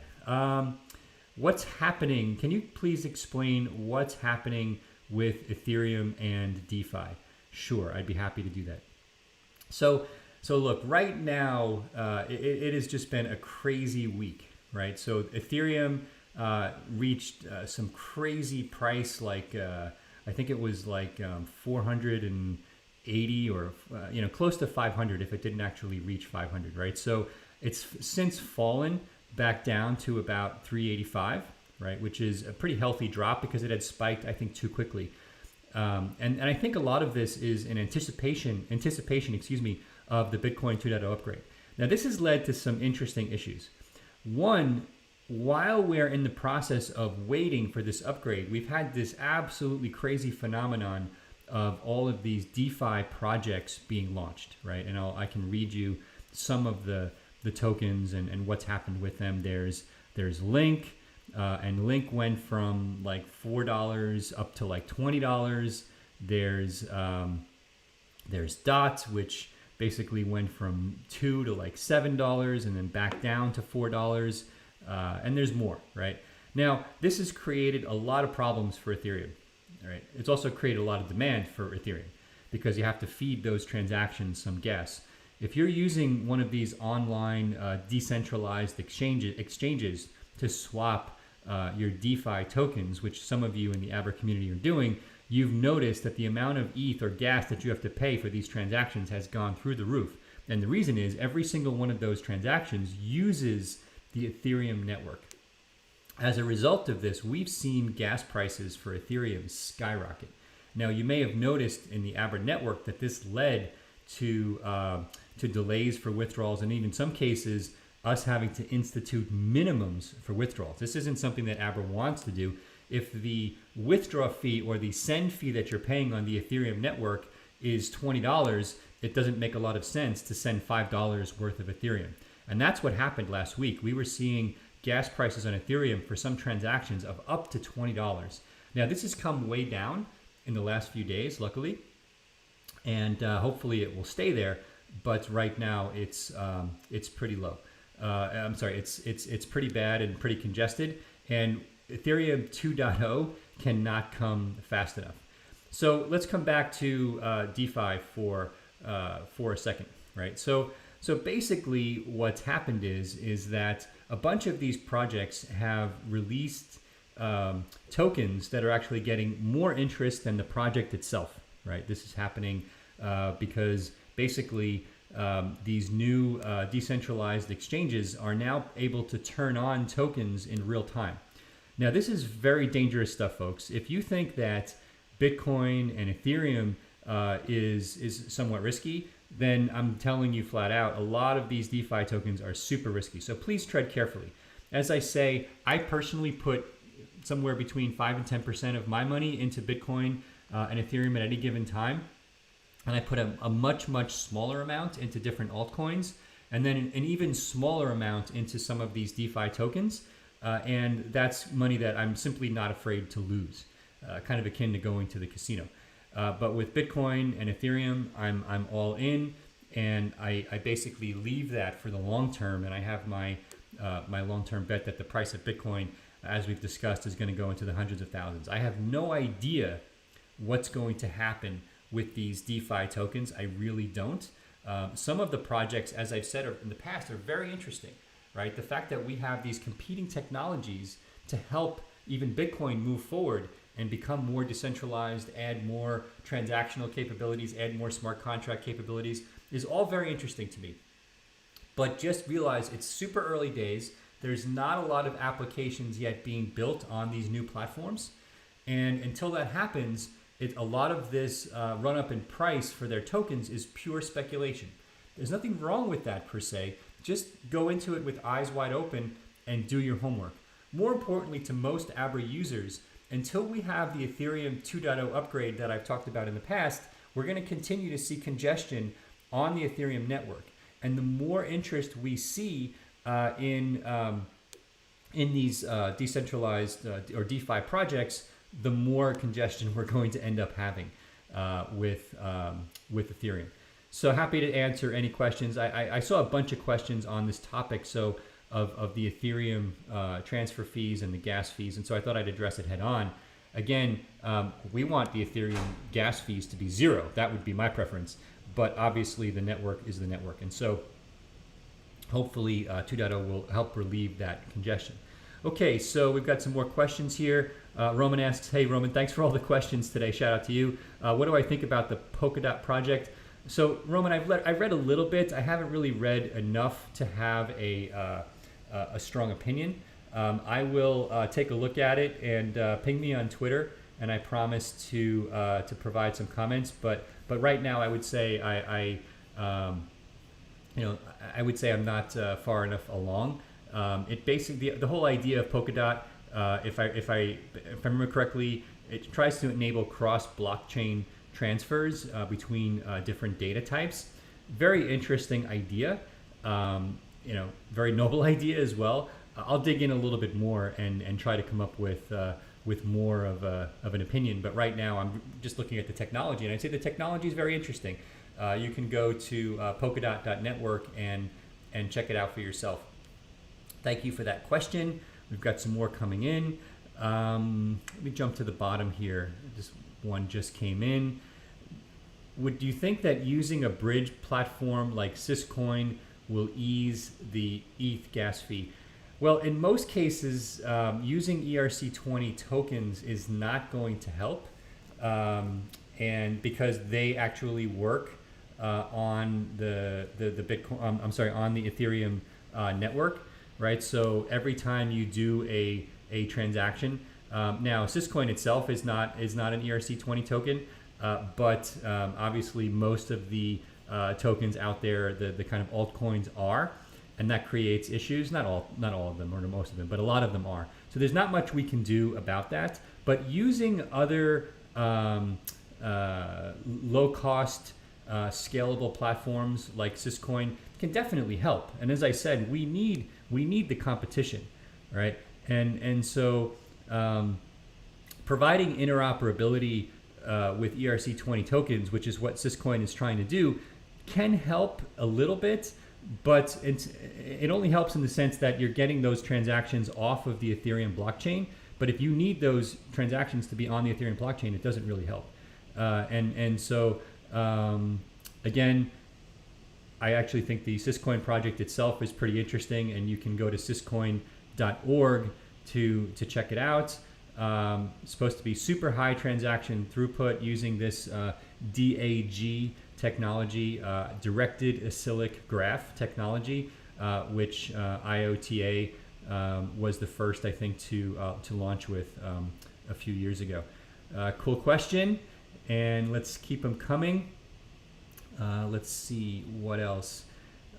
What's happening? Can you please explain what's happening with Ethereum and DeFi? Sure, I'd be happy to do that. So look, right now, it has just been a crazy week, right? So Ethereum reached some crazy price, like I think it was like 480 or close to 500 if it didn't actually reach 500, right? So it's since fallen back down to about 385, right? Which is a pretty healthy drop because it had spiked, I think, too quickly. And I think a lot of this is an anticipation, of the Bitcoin 2.0 upgrade. Now, this has led to some interesting issues. One, while we're in the process of waiting for this upgrade, we've had this absolutely crazy phenomenon of all of these DeFi projects being launched, right? And I can read you some of the tokens and what's happened with them. There's Link, and Link went from like $4 up to like $20. There's Dot, which basically went from $2 to like $7 and then back down to $4. And there's more, right? Now, this has created a lot of problems for Ethereum, right? It's also created a lot of demand for Ethereum because you have to feed those transactions some gas. If you're using one of these online decentralized exchanges to swap your DeFi tokens, which some of you in the Abra community are doing, you've noticed that the amount of ETH or gas that you have to pay for these transactions has gone through the roof. And the reason is every single one of those transactions uses the Ethereum network. As a result of this, we've seen gas prices for Ethereum skyrocket. Now, you may have noticed in the Abra network that this led to delays for withdrawals, and even in some cases, us having to institute minimums for withdrawals. This isn't something that Abra wants to do. If the withdraw fee or the send fee that you're paying on the Ethereum network is $20, it doesn't make a lot of sense to send $5 worth of Ethereum. And that's what happened last week. We were seeing gas prices on Ethereum for some transactions of up to $20. Now, this has come way down in the last few days, luckily, and hopefully it will stay there. But right now, it's pretty low. It's pretty bad and pretty congested, and Ethereum 2.0 cannot come fast enough. So let's come back to DeFi for a second, right? So basically what's happened is that a bunch of these projects have released tokens that are actually getting more interest than the project itself, right? This is happening because basically these new decentralized exchanges are now able to turn on tokens in real time. Now, this is very dangerous stuff, folks. If you think that Bitcoin and Ethereum is somewhat risky, then I'm telling you flat out, a lot of these DeFi tokens are super risky. So please tread carefully. As I say, I personally put somewhere between 5 and 10% of my money into Bitcoin and Ethereum at any given time. And I put a much, much smaller amount into different altcoins, and then an even smaller amount into some of these DeFi tokens. And that's money that I'm simply not afraid to lose, kind of akin to going to the casino. But with Bitcoin and Ethereum, I'm all in, and I basically leave that for the long term. And I have my long-term bet that the price of Bitcoin, as we've discussed, is going to go into the hundreds of thousands. I have no idea what's going to happen with these DeFi tokens. I really don't. Some of the projects, as I've said in the past, are very interesting, right? The fact that we have these competing technologies to help even Bitcoin move forward and become more decentralized, add more transactional capabilities, add more smart contract capabilities is all very interesting to me. But just realize it's super early days. There's not a lot of applications yet being built on these new platforms. And until that happens, a lot of this run up in price for their tokens is pure speculation. There's nothing wrong with that per se. Just go into it with eyes wide open and do your homework. More importantly to most Abra users, until we have the Ethereum 2.0 upgrade that I've talked about in the past, we're going to continue to see congestion on the Ethereum network. And the more interest we see in these decentralized or DeFi projects, the more congestion we're going to end up having with Ethereum. So happy to answer any questions. I saw a bunch of questions on this topic, so of the Ethereum transfer fees and the gas fees, and so I thought I'd address it head on. Again, we want the Ethereum gas fees to be zero. That would be my preference, but obviously the network is the network, and so hopefully 2.0 will help relieve that congestion. Okay, so we've got some more questions here. Roman asks, hey Roman, thanks for all the questions today. Shout out to you. What do I think about the Polkadot project? So Roman, I've read a little bit. I haven't really read enough to have a strong opinion. I will take a look at it and ping me on Twitter, and I promise to provide some comments. But right now, I would say I would say I'm not far enough along. It basically the whole idea of Polkadot, if I remember correctly, it tries to enable cross-blockchain transfers between different data types. Very interesting idea. Very noble idea as well. I'll dig in a little bit more and try to come up with more of an opinion. But right now, I'm just looking at the technology, and I'd say the technology is very interesting. You can go to polkadot.network and check it out for yourself. Thank you for that question. We've got some more coming in. Let me jump to the bottom here. This one just came in. Do you think that using a bridge platform like Syscoin will ease the ETH gas fee? Well, in most cases, using ERC20 tokens is not going to help, and because they actually work on the Bitcoin. On the Ethereum network, right? So every time you do a transaction, now Syscoin itself is not an ERC20 token, but obviously most of the tokens out there, the kind of altcoins are, and that creates issues. Not all of them, or most of them, but a lot of them are. So there's not much we can do about that. But using other low-cost, scalable platforms like Syscoin can definitely help. And as I said, we need the competition, right? And so providing interoperability with ERC20 tokens, which is what Syscoin is trying to do, can help a little bit, but it only helps in the sense that you're getting those transactions off of the Ethereum blockchain. But if you need those transactions to be on the Ethereum blockchain, it doesn't really help. So again, I actually think the Syscoin project itself is pretty interesting, and you can go to syscoin.org to check it out. It's supposed to be super high transaction throughput using this DAG technology, directed acyclic graph technology, which IOTA was the first, I think, to launch with a few years ago. Cool question, and let's keep them coming. Let's see what else.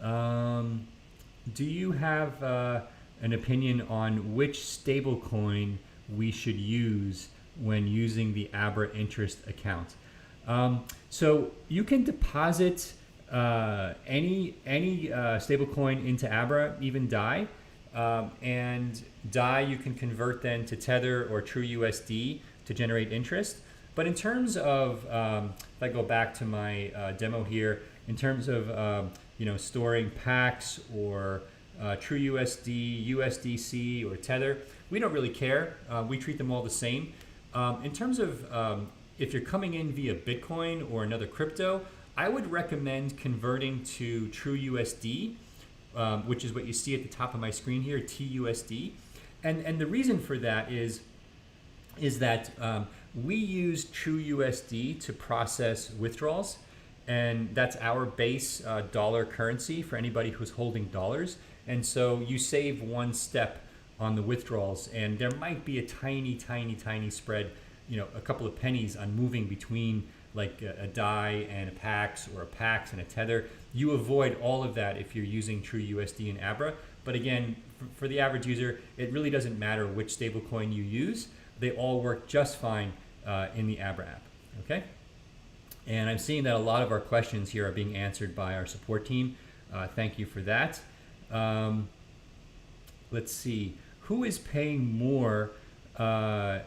Do you have an opinion on which stablecoin we should use when using the Abra interest account? So you can deposit any stablecoin into Abra, even DAI, and DAI you can convert then to Tether or TrueUSD to generate interest. But in terms of, if I go back to my demo here, in terms of storing PAX or TrueUSD, USDC, or Tether, we don't really care. We treat them all the same. In terms of if you're coming in via Bitcoin or another crypto, I would recommend converting to TrueUSD, which is what you see at the top of my screen here, TUSD. And the reason for that is that we use TrueUSD to process withdrawals, and that's our base dollar currency for anybody who's holding dollars. And so you save one step on the withdrawals, and there might be a tiny spread a couple of pennies on moving between like a DAI and a PAX, or a PAX and a Tether. You avoid all of that if you're using TrueUSD and Abra. But again, for the average user, it really doesn't matter which stablecoin you use. They all work just fine in the Abra app, okay? And I'm seeing that a lot of our questions here are being answered by our support team. Thank you for that. Let's see, who is paying more than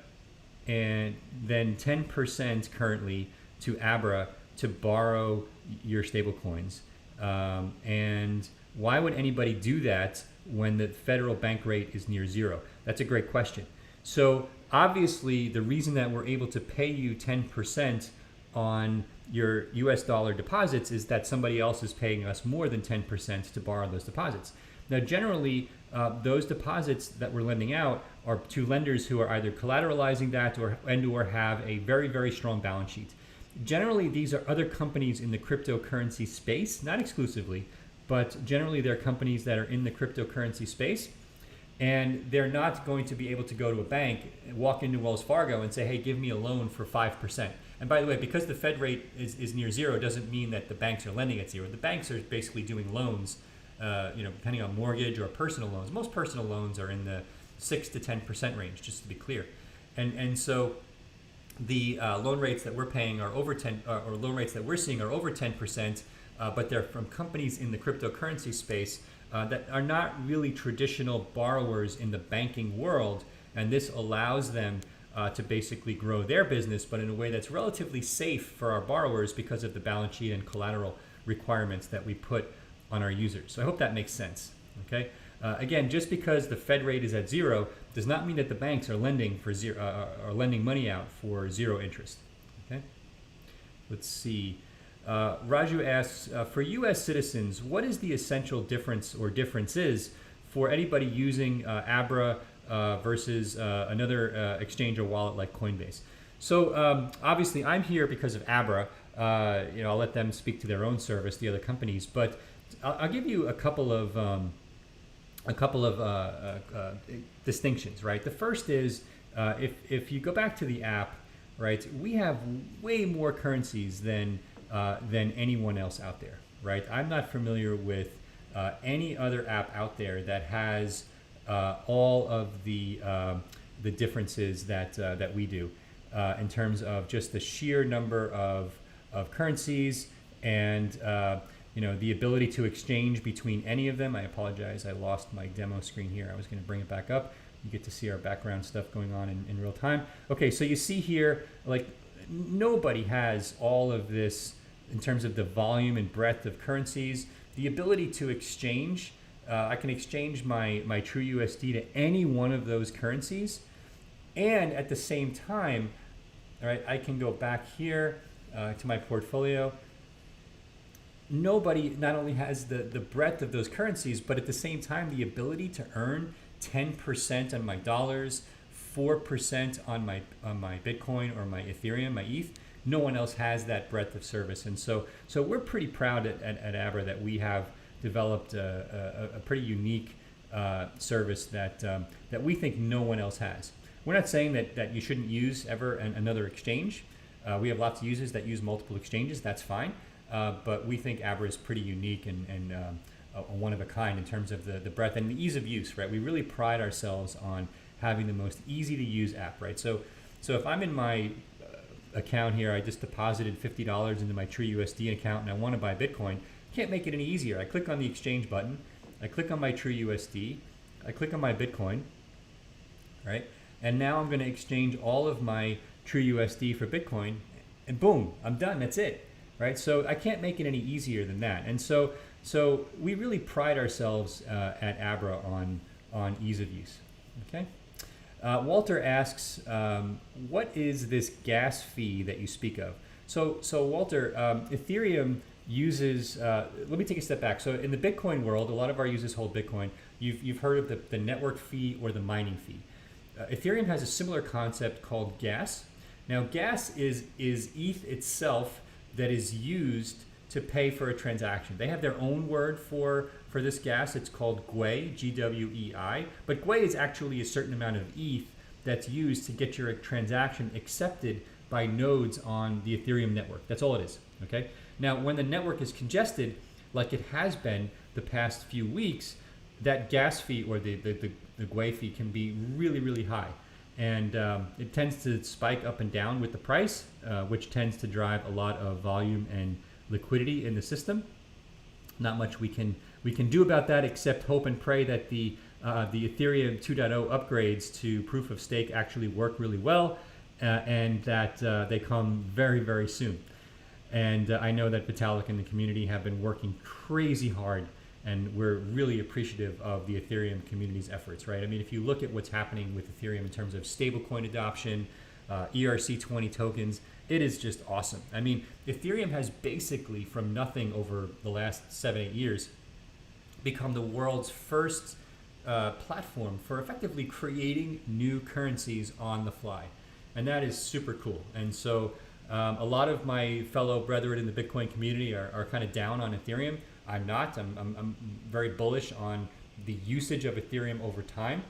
10% currently to Abra to borrow your stablecoins? And why would anybody do that when the federal bank rate is near zero? That's a great question. So obviously the reason that we're able to pay you 10% on your US dollar deposits is that somebody else is paying us more than 10% to borrow those deposits. Now, generally, those deposits that we're lending out are to lenders who are either collateralizing that or have a very, very strong balance sheet. Generally, these are other companies in the cryptocurrency space, not exclusively, but generally they're companies that are in the cryptocurrency space, and they're not going to be able to go to a bank, walk into Wells Fargo and say, hey, give me a loan for 5%. And by the way, because the Fed rate is near zero doesn't mean that the banks are lending at zero. The banks are basically doing loans, depending on mortgage or personal loans. Most personal loans are in the 6 to 10% range, just to be clear. And so the loan rates that we're paying are over 10, or loan rates that we're seeing are over 10%, but they're from companies in the cryptocurrency space that are not really traditional borrowers in the banking world. And this allows them to basically grow their business, but in a way that's relatively safe for our borrowers because of the balance sheet and collateral requirements that we put on our users. So I hope that makes sense, okay? Again, just because the Fed rate is at zero does not mean that the banks are lending for zero, are lending money out for zero interest, okay? Let's see. Raju asks, for US citizens, what is the essential difference or differences for anybody using Abra versus another exchange or wallet like Coinbase? So obviously I'm here because of Abra. I'll let them speak to their own service, the other companies, but I'll give you a couple of distinctions, right? The first is if you go back to the app, right, we have way more currencies than anyone else out there, right? I'm not familiar with any other app out there that has all of the differences that we do in terms of just the sheer number of currencies and the ability to exchange between any of them. I apologize, I lost my demo screen here. I was going to bring it back up. You get to see our background stuff going on in real time. Okay, so you see here, like, nobody has all of this in terms of the volume and breadth of currencies. The ability to exchange, I can exchange my TrueUSD to any one of those currencies, and at the same time, all right, I can go back here to my portfolio. Nobody not only has the breadth of those currencies, but at the same time, the ability to earn 10% on my dollars, 4% on my Bitcoin or my Ethereum, my ETH. No one else has that breadth of service. And so we're pretty proud at Abra that we have developed a pretty unique service that we think no one else has. We're not saying that you shouldn't use ever another exchange. We have lots of users that use multiple exchanges. That's fine. But we think Abra is pretty unique and one of a kind in terms of the breadth and the ease of use, right? We really pride ourselves on having the most easy to use app, right? So if I'm in my account here, I just deposited $50 into my TrueUSD account and I want to buy Bitcoin, can't make it any easier. I click on the exchange button, I click on my TrueUSD, I click on my Bitcoin, right? And now I'm going to exchange all of my TrueUSD for Bitcoin, and boom, I'm done. That's it, right? So I can't make it any easier than that. And so we really pride ourselves at Abra on ease of use. Okay. Walter asks, what is this gas fee that you speak of? So Walter, Ethereum uses, let me take a step back. So in the Bitcoin world, a lot of our users hold Bitcoin. You've heard of the network fee or the mining fee. Ethereum has a similar concept called gas. Now gas is ETH itself that is used to pay for a transaction. They have their own word for this gas. It's called GWEI, G-W-E-I. But GWEI is actually a certain amount of ETH that's used to get your transaction accepted by nodes on the Ethereum network. That's all it is, okay? Now, when the network is congested, like it has been the past few weeks, that gas fee or the GUI fee can be really, really high. And it tends to spike up and down with the price, which tends to drive a lot of volume and liquidity in the system. Not much we can do about that except hope and pray that the Ethereum 2.0 upgrades to proof of stake actually work really well, and that they come very, very soon. And I know that Vitalik and the community have been working crazy hard, and we're really appreciative of the Ethereum community's efforts, right? I mean, if you look at what's happening with Ethereum in terms of stablecoin adoption, ERC20 tokens, it is just awesome. I mean, Ethereum has basically, from nothing over the last 7-8 years, become the world's first platform for effectively creating new currencies on the fly. And that is super cool. And so a lot of my fellow brethren in the Bitcoin community are kind of down on Ethereum. I'm not. I'm very bullish on the usage of Ethereum over time.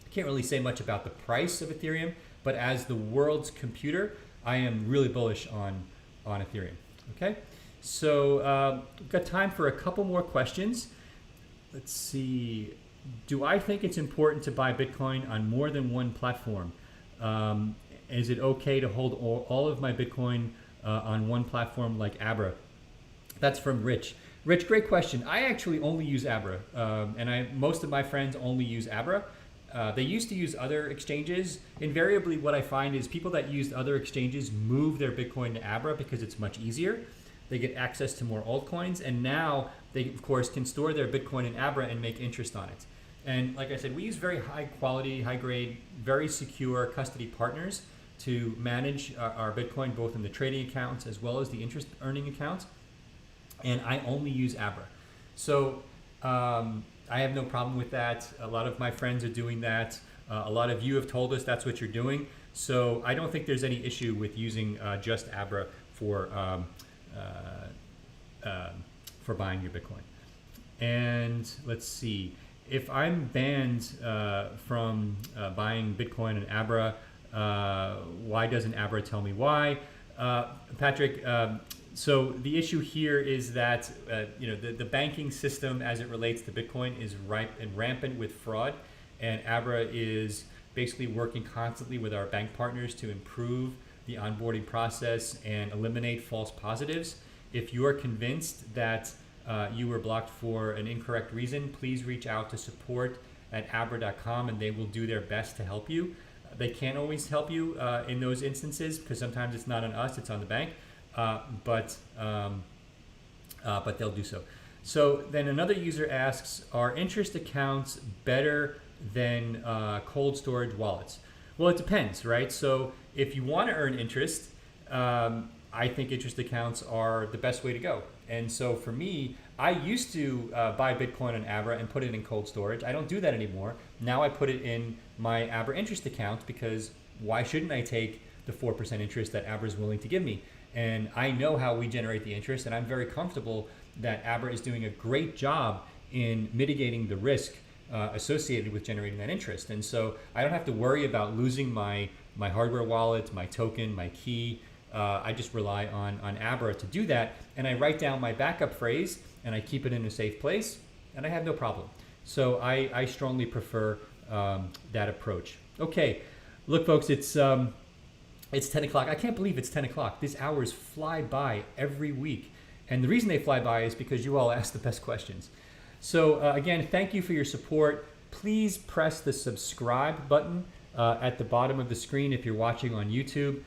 I can't really say much about the price of Ethereum, but as the world's computer, I am really bullish on Ethereum. Okay, so we've got time for a couple more questions. Let's see. Do I think it's important to buy Bitcoin on more than one platform? Is it okay to hold all of my Bitcoin on one platform like Abra? That's from Rich. Rich, great question. I actually only use Abra, and most of my friends only use Abra. They used to use other exchanges. Invariably, what I find is people that used other exchanges move their Bitcoin to Abra because it's much easier. They get access to more altcoins, and now they, of course, can store their Bitcoin in Abra and make interest on it. And like I said, we use very high quality, high grade, very secure custody partners to manage our Bitcoin, both in the trading accounts as well as the interest earning accounts. And I only use Abra. So I have no problem with that. A lot of my friends are doing that. A lot of you have told us that's what you're doing. So I don't think there's any issue with using just Abra for buying your Bitcoin. And let's see. If I'm banned from buying Bitcoin in Abra, why doesn't Abra tell me why? Patrick, so the issue here is that the banking system as it relates to Bitcoin is ripe and rampant with fraud, and Abra is basically working constantly with our bank partners to improve the onboarding process and eliminate false positives. If you are convinced that you were blocked for an incorrect reason, please reach out to support@abra.com and they will do their best to help you. They can't always help you in those instances because sometimes it's not on us, it's on the bank, but they'll do so. So then another user asks, are interest accounts better than cold storage wallets? Well, it depends, right? So if you want to earn interest, I think interest accounts are the best way to go. And so for me, I used to buy Bitcoin on Abra and put it in cold storage. I don't do that anymore. Now I put it in my Abra interest account because why shouldn't I take the 4% interest that Abra is willing to give me? And I know how we generate the interest, and I'm very comfortable that Abra is doing a great job in mitigating the risk associated with generating that interest. And so I don't have to worry about losing my hardware wallet, my token, my key. I just rely on Abra to do that, and I write down my backup phrase and I keep it in a safe place, and I have no problem. So I strongly prefer that approach. Okay, look, folks, it's 10 o'clock. I can't believe it's 10 o'clock. These hours fly by every week, and the reason they fly by is because you all ask the best questions. So again, thank you for your support. Please press the subscribe button at the bottom of the screen if you're watching on YouTube.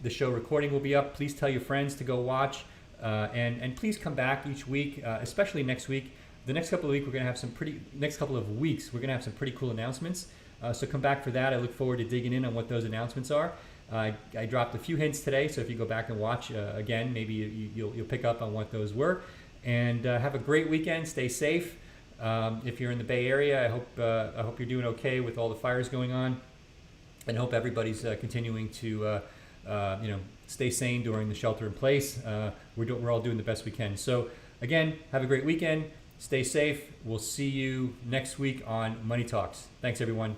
The show recording will be up. Please tell your friends to go watch, and please come back each week, especially next week. The next couple of weeks we're going to have some pretty cool announcements. So come back for that. I look forward to digging in on what those announcements are. I dropped a few hints today, so if you go back and watch again, maybe you'll pick up on what those were. And have a great weekend. Stay safe. If you're in the Bay Area, I hope you're doing okay with all the fires going on, and hope everybody's continuing to stay sane during the shelter in place. We're all doing the best we can. So again, have a great weekend. Stay safe. We'll see you next week on Money Talks. Thanks, everyone.